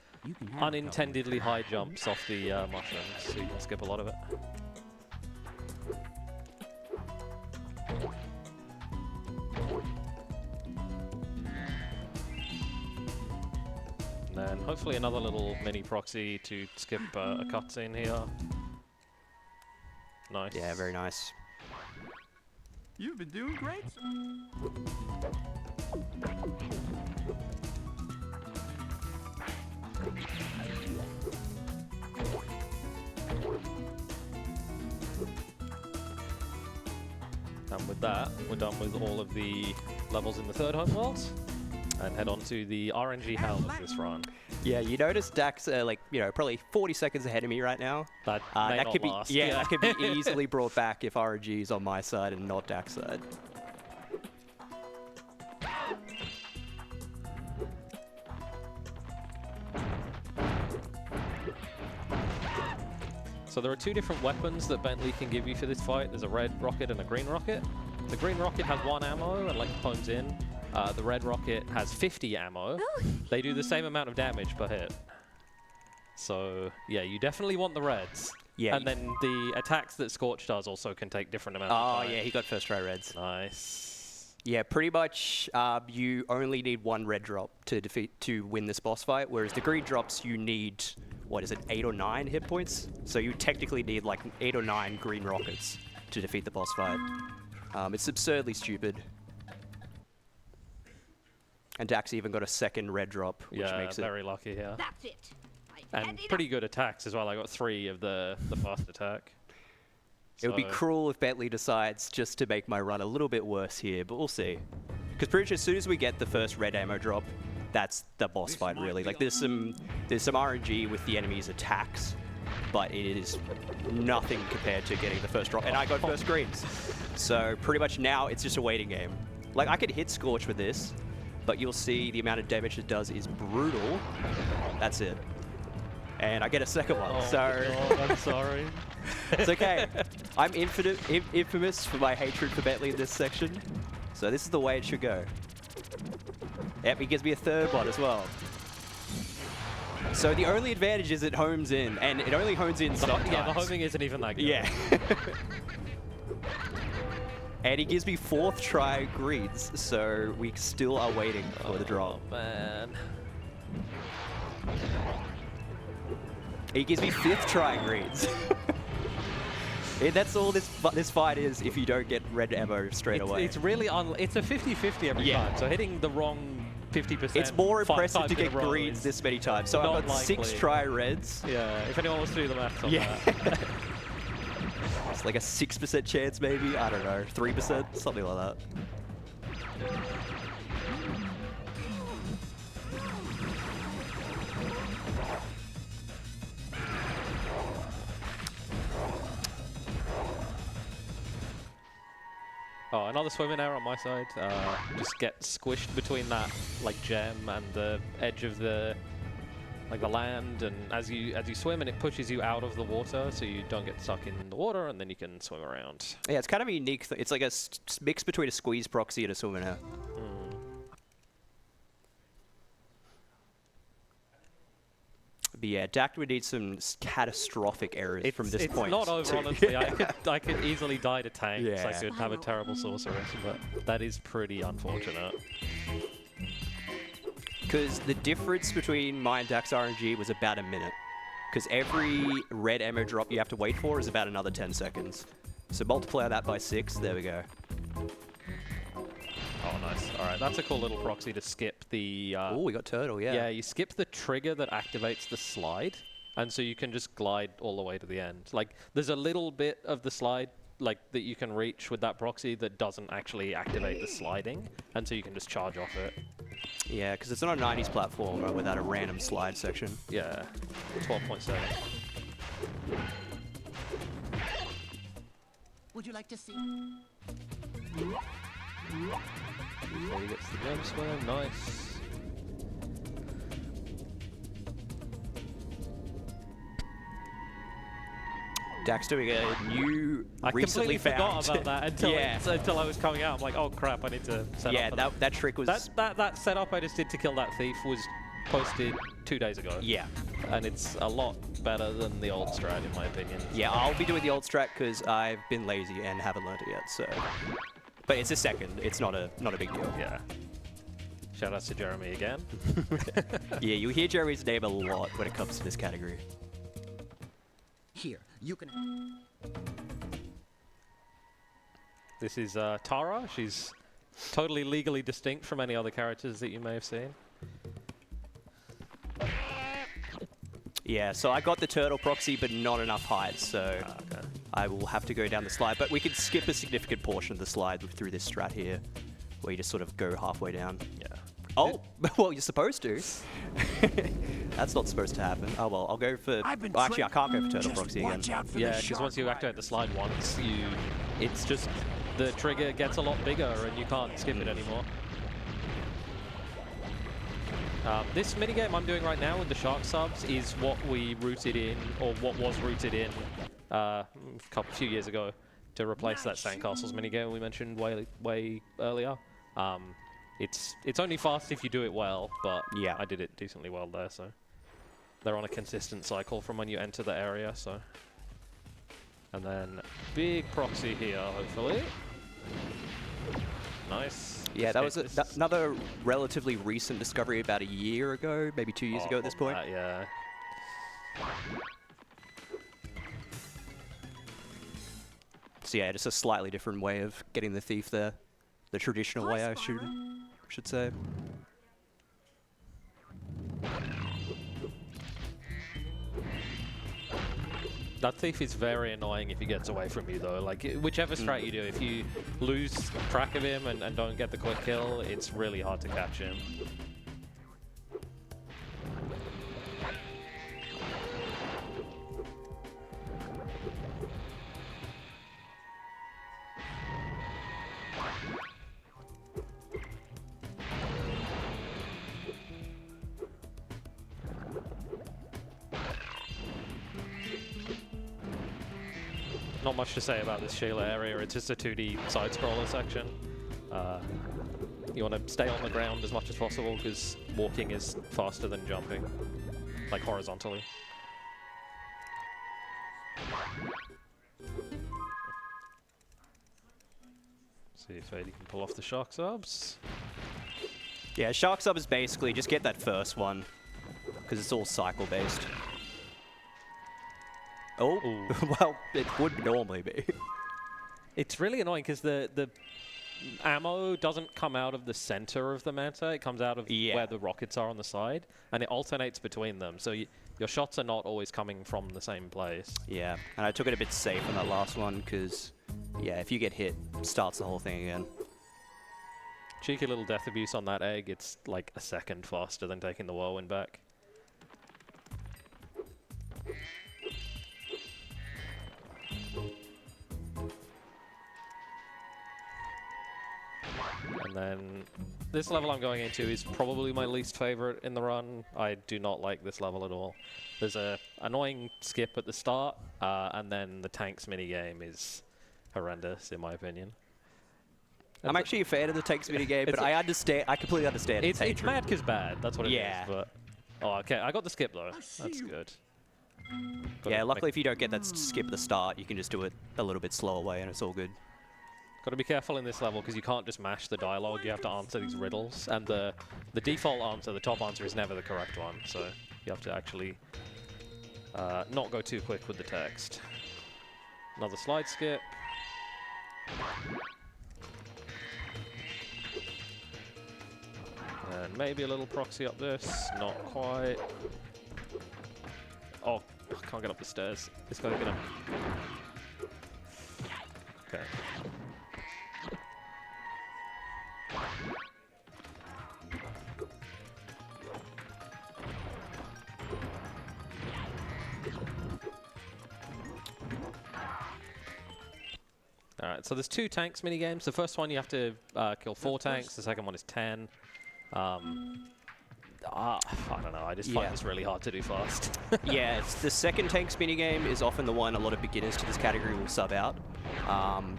unintendedly high jumps off the mushrooms, so you can skip a lot of it. And then hopefully another little mini proxy to skip a cutscene here. Nice. Yeah, very nice. You've been doing great. And with that, we're done with all of the levels in the third homeworld, and head on to the RNG hell of this run. Yeah, you notice Dax, like, you know, probably 40 seconds ahead of me right now. That may that not could be, last. yeah, that could be easily brought back if RNG is on my side and not Dax's side. So there are two different weapons that Bentley can give you for this fight. There's a red rocket and a green rocket. The green rocket has 1 ammo and like hones in. The red rocket has 50 ammo. They do the same amount of damage per hit. So yeah, you definitely want the reds. Yeah. And then the attacks that Scorch does also can take different amounts of time. Oh yeah, he got first try reds. Nice. Yeah, pretty much you only need 1 red drop to win this boss fight, whereas the green drops you need, what is it, 8 or 9 hit points? So you technically need like 8 or 9 green rockets to defeat the boss fight. It's absurdly stupid. And Dax even got a 2nd red drop, which makes it very lucky here. That's it. And pretty good attacks as well. I got 3 of the fast attack. It would be cruel if Bentley decides just to make my run a little bit worse here, but we'll see. Because pretty much as soon as we get the first red ammo drop, that's the boss fight really. Like there's some RNG with the enemy's attacks, but it is nothing compared to getting the first drop. And I got first greens. So pretty much now it's just a waiting game. Like I could hit Scorch with this, but you'll see the amount of damage it does is brutal. That's it. And I get a 2nd one, so... I'm sorry. It's okay. I'm infamous for my hatred for Bentley in this section. So this is the way it should go. Yep, he gives me a 3rd one as well. So the only advantage is it homes in, and it only hones in sometimes. Yeah, the homing isn't even that good. Yeah. And he gives me 4th try greens, so we still are waiting for the drop. Oh, man. He gives me 5th try greens. And that's all this fight is if you don't get red ammo straight away. It's really it's a 50-50 every time. So hitting the wrong 50%. It's more impressive to get greens this many times. So I've got likely. 6 try reds. Yeah, if anyone wants to do the math on that. It's like a 6% chance maybe. I don't know, 3%, something like that. Oh, another swimming error on my side. Just get squished between that like gem and the edge of the land, and as you swim, and it pushes you out of the water, so you don't get stuck in the water, and then you can swim around. Yeah, it's kind of a unique. It's like a mix between a squeeze proxy and a swimming error. But yeah, Dactyly would need some catastrophic errors from this point. It's not over, honestly. I could easily die to tanks. Yeah. I could have a terrible sorceress, but that is pretty unfortunate. Because the difference between my and Dax RNG was about a minute. Because every red ammo drop you have to wait for is about another 10 seconds. So multiply that by 6, there we go. Oh, nice. All right, that's a cool little proxy to skip the... Oh, we got turtle, yeah. Yeah, you skip the trigger that activates the slide, and so you can just glide all the way to the end. Like, there's a little bit of the slide like that you can reach with that proxy that doesn't actually activate the sliding, and so you can just charge off it. Yeah, because it's not a 90s platform without a random slide section. Yeah, 12.7. Would you like to see? Before he gets the gem swim, nice. Dax doing a new, I recently completely found. forgot about that until I was coming out. I'm like, oh crap, I need to set up. Yeah, that trick was. That setup I just did to kill that thief was posted 2 days ago. Yeah. And it's a lot better than the old strat, in my opinion. Yeah, I'll be doing the old strat because I've been lazy and haven't learned it yet. So, but it's a second. It's not a big deal. Yeah. Shout out to Jeremy again. Yeah, you hear Jeremy's name a lot when it comes to this category. Here, you can. This is Tara. She's totally legally distinct from any other characters that you may have seen. Yeah, so I got the turtle proxy, but not enough height, so I will have to go down the slide. But we can skip a significant portion of the slide through this strat here, where you just sort of go halfway down. Yeah. Oh, well, you're supposed to. That's not supposed to happen. Oh, well, I'll go for... Well, actually, I can't go for Turtle Proxy again. Yeah, because once you activate the slide once, it's just... The trigger gets a lot bigger and you can't skip it anymore. This minigame I'm doing right now with the shark subs is what we rooted in, or what was rooted in a few years ago to replace that Sandcastles minigame we mentioned way earlier. It's only fast if you do it well, but yeah, I did it decently well there, so they're on a consistent cycle from when you enter the area, so. And then big proxy here, hopefully. Nice. Yeah, that was another relatively recent discovery about a year ago, maybe 2 years ago at this point. Yeah. So yeah, just a slightly different way of getting the thief there. The traditional way, I should say. That thief is very annoying if he gets away from you, though. Like, whichever strat you do, if you lose track of him and don't get the quick kill, it's really hard to catch him. Not much to say about this Sheila area, it's just a 2D side-scroller section. You want to stay on the ground as much as possible because walking is faster than jumping, like horizontally. See if Fady can pull off the shark subs. Yeah, shark sub is basically just get that first one because it's all cycle-based. Oh, well, it would normally be. It's really annoying because the ammo doesn't come out of the center of the manta. It comes out of where the rockets are on the side, and it alternates between them. So your shots are not always coming from the same place. Yeah, and I took it a bit safe on that last one because, yeah, if you get hit, it starts the whole thing again. Cheeky little death abuse on that egg. It's like a second faster than taking the whirlwind back. And then this level I'm going into is probably my least favorite in the run. I do not like this level at all. There's a annoying skip at the start, and then the tanks minigame is horrendous in my opinion. I'm actually a fan of the tanks minigame, but I completely understand it's mad because bad, that's what it is. But oh, okay, I got the skip though. That's good. Yeah, luckily if you don't get that skip at the start, you can just do it a little bit slower way and it's all good. Got to be careful in this level because you can't just mash the dialogue, you have to answer these riddles, and the default answer, the top answer, is never the correct one, so you have to actually not go too quick with the text. Another slide skip. And maybe a little proxy up this, not quite. Oh, I can't get up the stairs. This guy's gonna... Okay. Alright, so there's 2 tanks minigames. The first one you have to kill 4 tanks, the second one is 10. I don't know, I just find this really hard to do fast. Yeah, the second tanks minigame is often the one a lot of beginners to this category will sub out,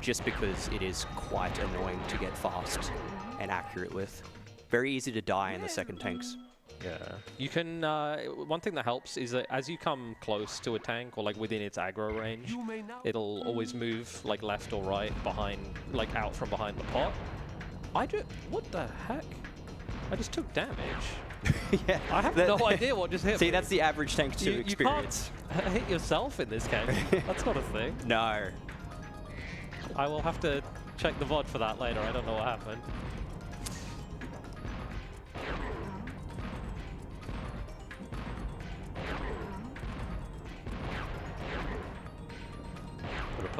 just because it is quite annoying to get fast and accurate with. Very easy to die in the second tanks. Yeah. You can, one thing that helps is that as you come close to a tank or like within its aggro range, it'll always move like left or right behind, like out from behind the pot. What the heck? I just took damage. Yeah. I have no idea what just hit me. See, that's the average tank 2 experience. You can't hit yourself in this game. That's not a thing. No. I will have to check the VOD for that later. I don't know what happened.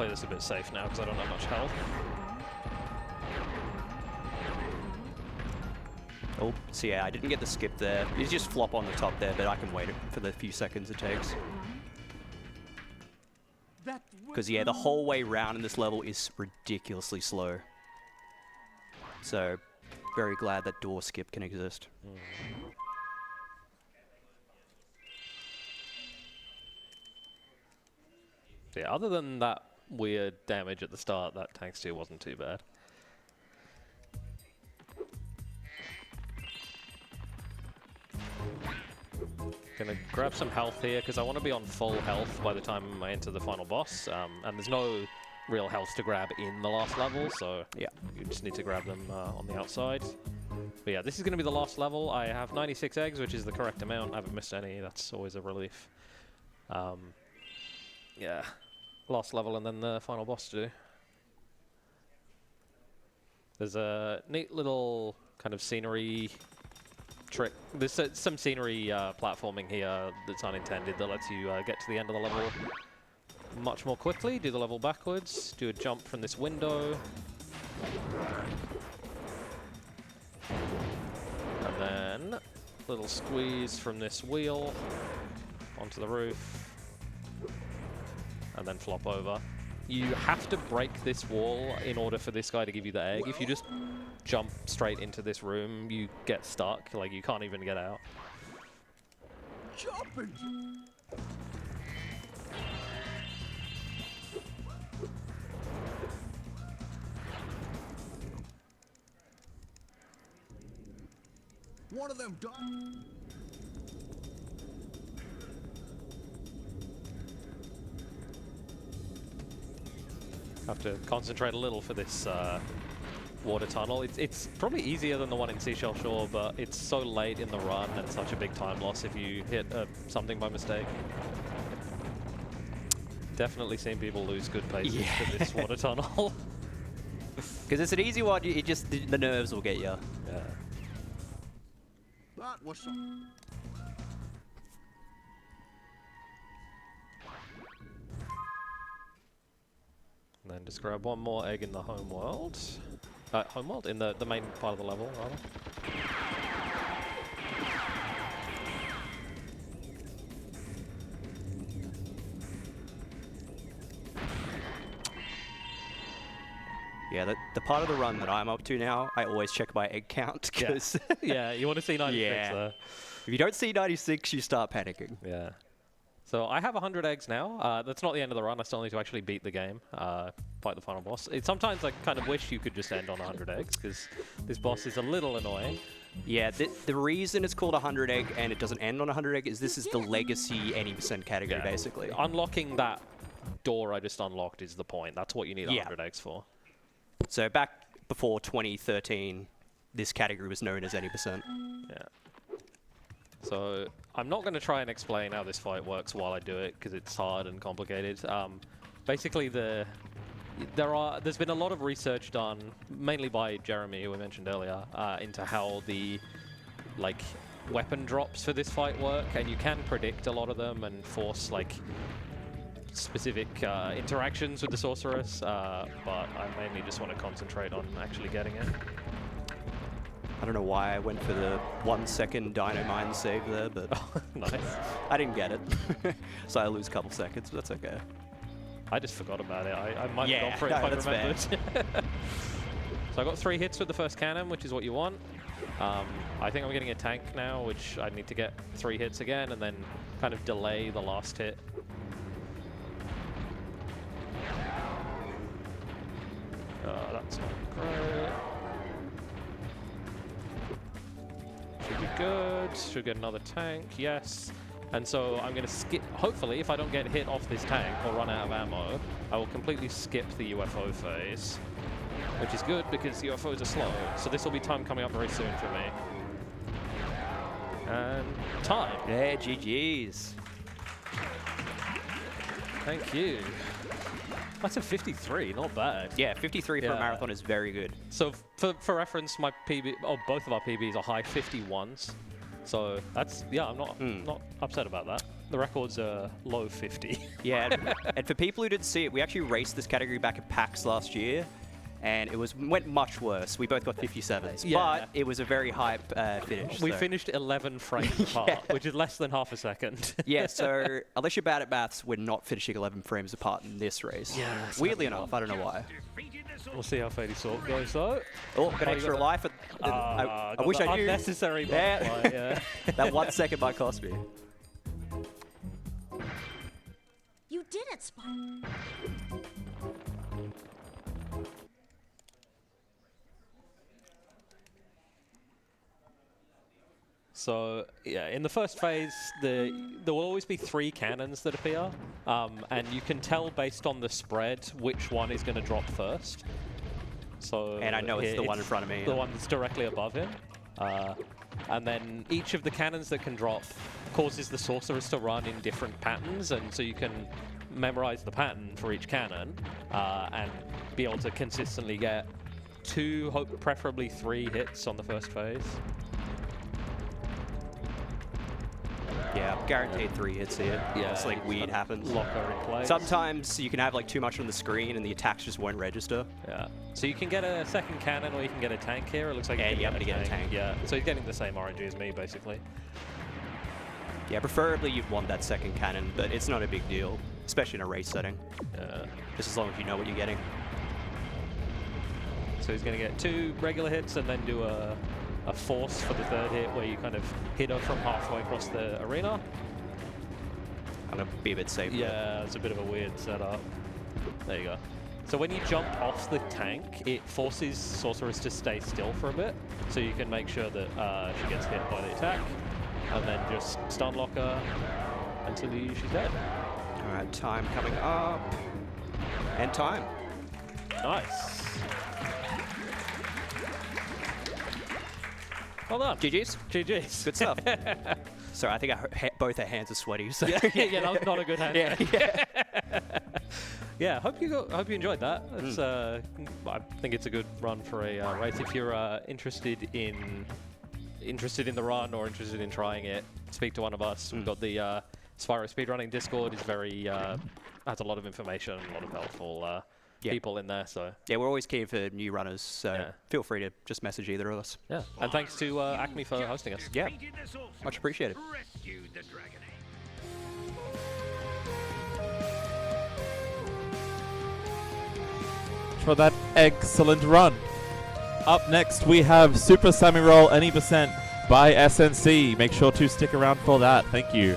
play this a bit safe now because I don't have much health. Oh, so yeah, I didn't get the skip there. You just flop on the top there, but I can wait for the few seconds it takes. Because yeah, the whole way round in this level is ridiculously slow. So, very glad that door skip can exist. Yeah, other than that weird damage at the start, that tank steal wasn't too bad. Gonna grab some health here because I want to be on full health by the time I enter the final boss, and there's no real health to grab in the last level, so Yeah. you just need to grab them on the outside. But yeah, this is going to be the last level. I have 96 eggs, which is the correct amount. I haven't missed any. That's always a relief. Yeah, last level and then the final boss to do. There's a neat little kind of scenery trick. There's some scenery platforming here that's unintended that lets you get to the end of the level much more quickly. Do the level backwards, do a jump from this window. And then little squeeze from this wheel onto the roof. And then flop over. You have to break this wall in order for this guy to give you the egg. If you just jump straight into this room, you get stuck. Like, you can't even get out. Jumping. One of them done. Have to concentrate a little for this water tunnel. It's probably easier than the one in Seashell Shore, but it's so late in the run and such a big time loss if you hit something by mistake. Definitely seen people lose good paces for this water tunnel. Because it's an easy one, it just, the nerves will get you. Yeah. That was some. And then just grab one more egg in the home world. Home world? In the main part of the level, rather. Yeah, the part of the run that I'm up to now, I always check my egg count, because Yeah, you want to see 96 Yeah. there. if you don't see 96, you start panicking. Yeah. So I have 100 eggs now. That's not the end of the run. I still need to actually beat the game, fight the final boss. Sometimes I kind of wish you could just end on 100 eggs, because this boss is a little annoying. Yeah, the reason it's called 100 egg and it doesn't end on 100 egg is this is the legacy any % category, basically. Unlocking that door I just unlocked is the point. That's what you need 100 eggs for. So back before 2013, this category was known as any %. Yeah. So I'm not going to try and explain how this fight works while I do it, because it's hard and complicated. Basically, there's been a lot of research done, mainly by Jeremy, who I mentioned earlier, into how the weapon drops for this fight work, and you can predict a lot of them and force specific interactions with the sorceress, but I mainly just want to concentrate on actually getting it. I don't know why I went for the 1 second Dynamine save there, but Nice. I didn't get it. So I lose a couple seconds, but that's okay. I just forgot about it. I might Yeah, have gone for it no, if I that's remembered. So I got 3 hits with the first cannon, which is what you want. I think I'm getting a tank now, which I need to get 3 hits again, and then kind of delay the last hit. That's not great. Should be good. Should get another tank, yes. And so I'm going to skip, hopefully, if I don't get hit off this tank or run out of ammo, I will completely skip the UFO phase, which is good because UFOs are slow. So this will be time coming up very soon for me. And time. Yeah, GG's. Thank you. That's a 53, not bad. Yeah, 53 for a marathon is very good. So for reference, my PB, both of our PBs are high 51s. So that's, yeah, I'm not upset about that. The record's low 50. Yeah, and for people who didn't see it, we actually raced this category back at PAX last year, and it went much worse. We both got 57s, Yeah. but it was a very hype finish. We so. finished 11 frames apart, which is less than half a second. Yeah, so unless you're bad at maths, we're not finishing 11 frames apart in this race. Yeah, Weirdly enough, I don't know why. We'll see how Fady Salt goes though. Oh, got extra life. I wish I knew. Unnecessary Yeah. butterfly, yeah. That 1 second might cost me. You did it, Spyro. So yeah, in the first phase, there will always be 3 cannons that appear, and you can tell based on the spread which one is going to drop first. So And I know it's the one in front of me. The one that's directly above him. And then each of the cannons that can drop causes the sorcerers to run in different patterns, and so you can memorize the pattern for each cannon and be able to consistently get 2, preferably 3 hits on the first phase. Yeah, guaranteed 3 hits here. Yeah, It's like weird happens. Locker in place. Sometimes you can have like too much on the screen and the attacks just won't register. Yeah. So you can get a second cannon or you can get a tank here. It looks like Yeah, you're I'm gonna get a tank. Yeah. So you're getting the same RNG as me, basically. Yeah, preferably you'd want that second cannon, but it's not a big deal, especially in a race setting. Yeah. Just as long as you know what you're getting. So he's going to get 2 regular hits and then do a force for the 3rd hit where you kind of hit her from halfway across the arena. I'm going to be a bit safer. Yeah, it's a bit of a weird setup. There you go. So when you jump off the tank, it forces sorcerers to stay still for a bit, so you can make sure that she gets hit by the attack, and then just stun lock her until she's dead. All right, time coming up. And time. Nice. Well done. GG's. GG's. Good stuff. Sorry, I think both our hands are sweaty. So. Yeah, that was not a good hand. Yeah. Yeah, hope you enjoyed that. It's, I think it's a good run for a race. If you're interested in the run or interested in trying it, speak to one of us. We've got the Spyro Speedrunning Discord. It's very has a lot of information, a lot of helpful people in there. So Yeah, we're always keen for new runners, so Yeah. feel free to just message either of us. yeah, and thanks to ACMI for hosting us. Yeah, much appreciated. Rescued the Dragon For that excellent run. Up next, we have Super Sammy Roll Any Percent by SNC. Make sure to stick around for that. Thank you.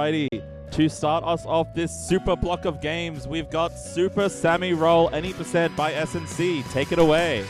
Alrighty, to start us off this super block of games, we've got Super Sammy Roll Any% by SNC. Take it away.